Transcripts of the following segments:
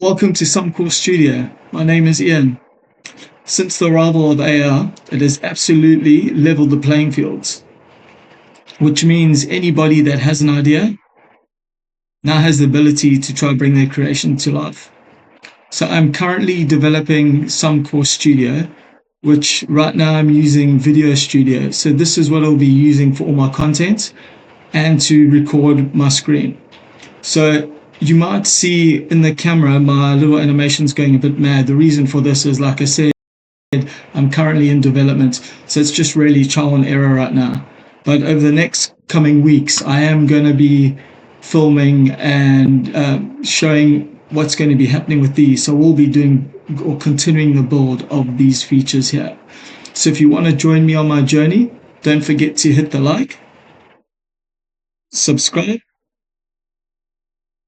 Welcome to SummCore Studio. My name is Ian. Since the arrival of AI, it has absolutely leveled the playing fields, which means anybody that has an idea now has the ability to try bring their creation to life. So I'm currently developing SummCore Studio, which right now I'm using Video Studio. So this is what I'll be using for all my content and to record my screen. So you might see in the camera my little animations going a bit mad. The reason for this is, like I said, I'm currently in development, so it's just really trial and error right now. But over the next coming weeks, I am going to be filming and showing what's going to be happening with these. So we'll be doing or continuing the build of these features here. So if you want to join me on my journey, don't forget to hit the like, subscribe,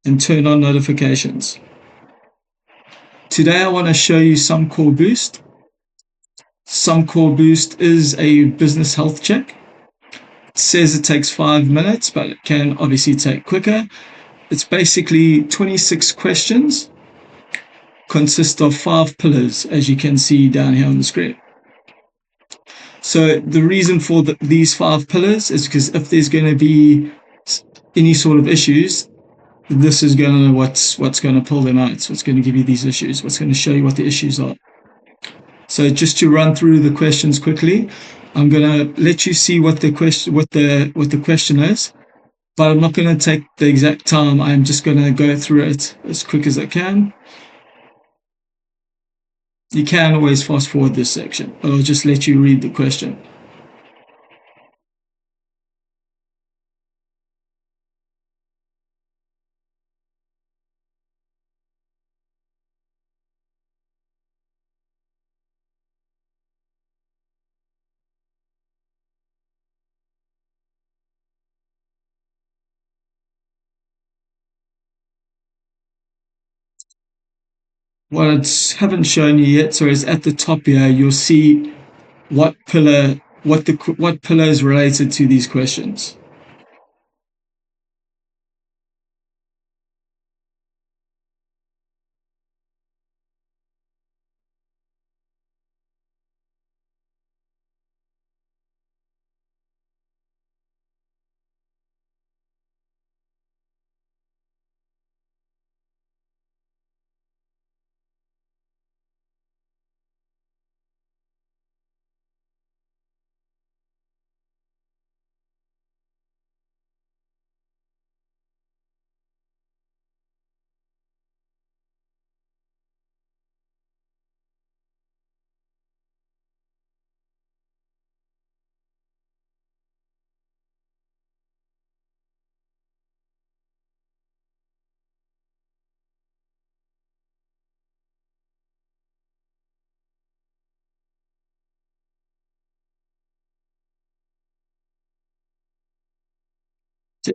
and turn on notifications. Today I want to show you SummCore Boost. SummCore Boost is a business health check. It says it takes 5 minutes, but it can obviously take quicker. It's basically 26 questions, consist of 5 pillars, as you can see down here on the screen. So the reason for these 5 pillars is because if there's going to be any sort of issues, this is going to what's going to pull them out. So what's going to give you these issues, what's going to show you what the issues are. So just to run through the questions quickly, I'm going to let you see what the question is, but I'm not going to take the exact time. I'm just going to go through it as quick as I can. You can always fast forward this section, but I'll just let you read the question. What I haven't shown you yet, so is at the top here, you'll see what pillar is related to these questions.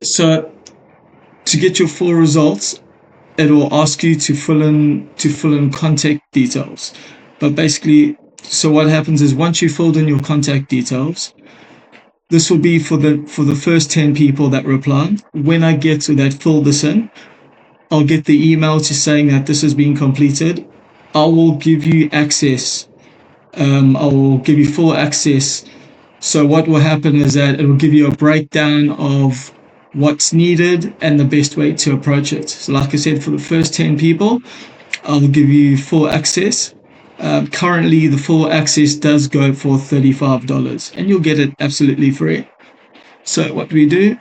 So to get your full results, it will ask you to fill in contact details. But basically, so what happens is once you filled in your contact details, this will be for the first 10 people that reply. When I get to that, fill this in, I'll get the email to saying that this has been completed. I will give you access. I will give you full access. So what will happen is that it will give you a breakdown of what's needed and the best way to approach it. So like I said, for the first 10 people, I'll give you full access. Currently, the full access does go for $35, and you'll get it absolutely free. So what we do,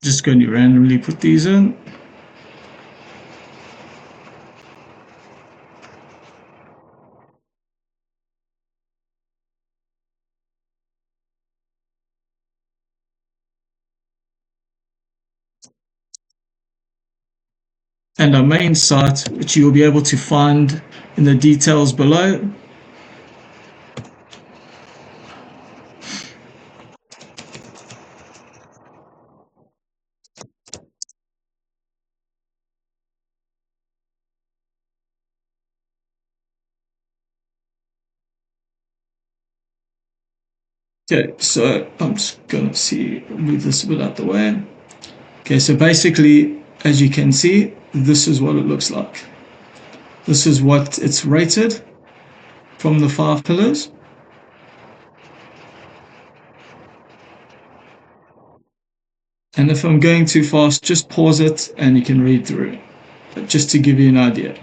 just going to randomly put these in. And our main site, which you'll be able to find in the details below. Okay, so I'm just gonna move this a bit out the way. Okay, so basically, as you can see, this is what it looks like. This is what it's rated from the 5 pillars. And if I'm going too fast, just pause it and you can read through, just to give you an idea.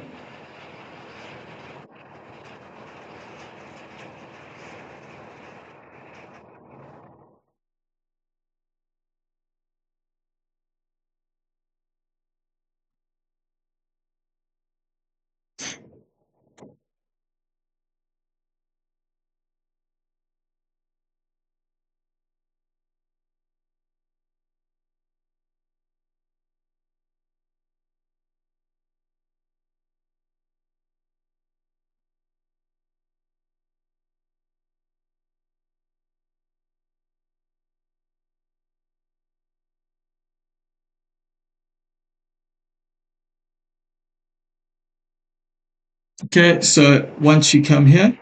Okay, so once you come here,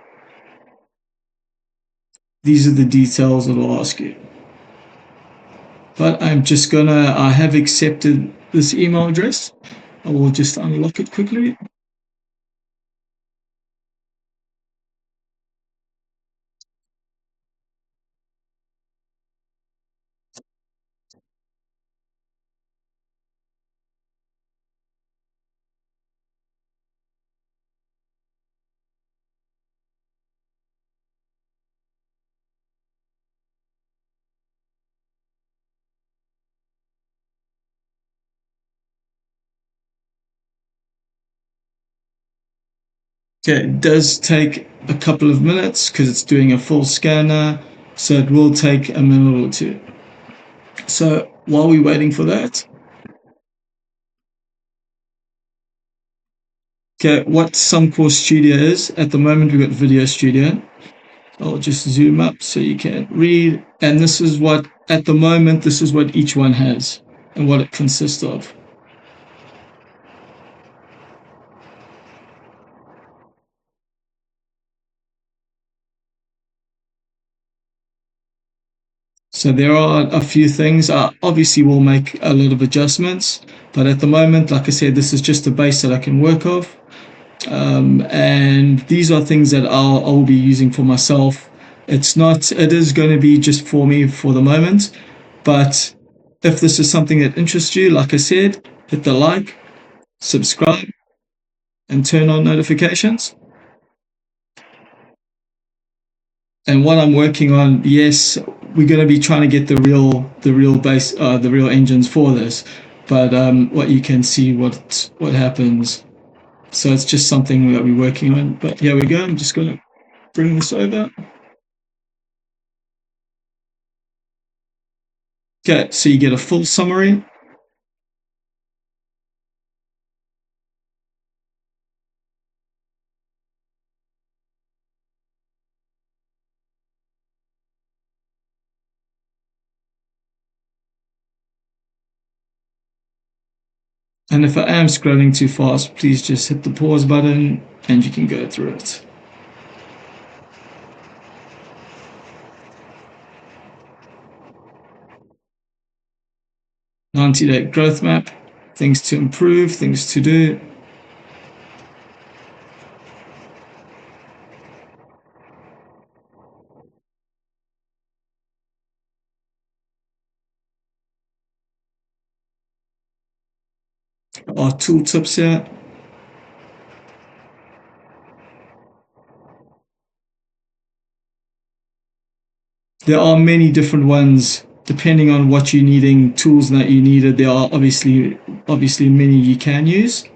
these are the details it'll ask you. But I have accepted this email address. I will just unlock it quickly. Okay, it does take a couple of minutes because it's doing a full scanner, so it will take a minute or two. So while we're waiting for that, okay, what SummCore Studio is, at the moment we've got Video Studio. I'll just zoom up so you can read. And this is what, at the moment, this is what each one has and what it consists of. So there are a few things. Obviously, we'll make a lot of adjustments, but at the moment, like I said, this is just a base that I can work off. And these are things that I'll be using for myself. It is going to be just for me for the moment, but if this is something that interests you, like I said, hit the like, subscribe, and turn on notifications. And what I'm working on, yes, we're going to be trying to get the real engines for this, but what you can see what happens. So it's just something that we're working on. But here we go. I'm just going to bring this over. Okay, so you get a full summary. And if I am scrolling too fast, please just hit the pause button and you can go through it. "90-day growth map, things to improve, things to do." Our tool tips here. There are many different ones depending on what you're needing, tools that you needed. There are obviously many you can use.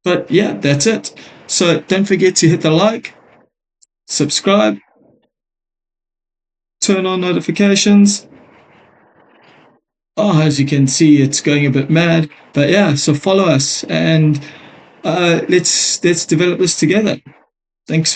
But yeah, that's it. So don't forget to hit the like, subscribe, turn on notifications. Oh, as you can see, it's going a bit mad. But yeah, so follow us and let's develop this together. Thanks.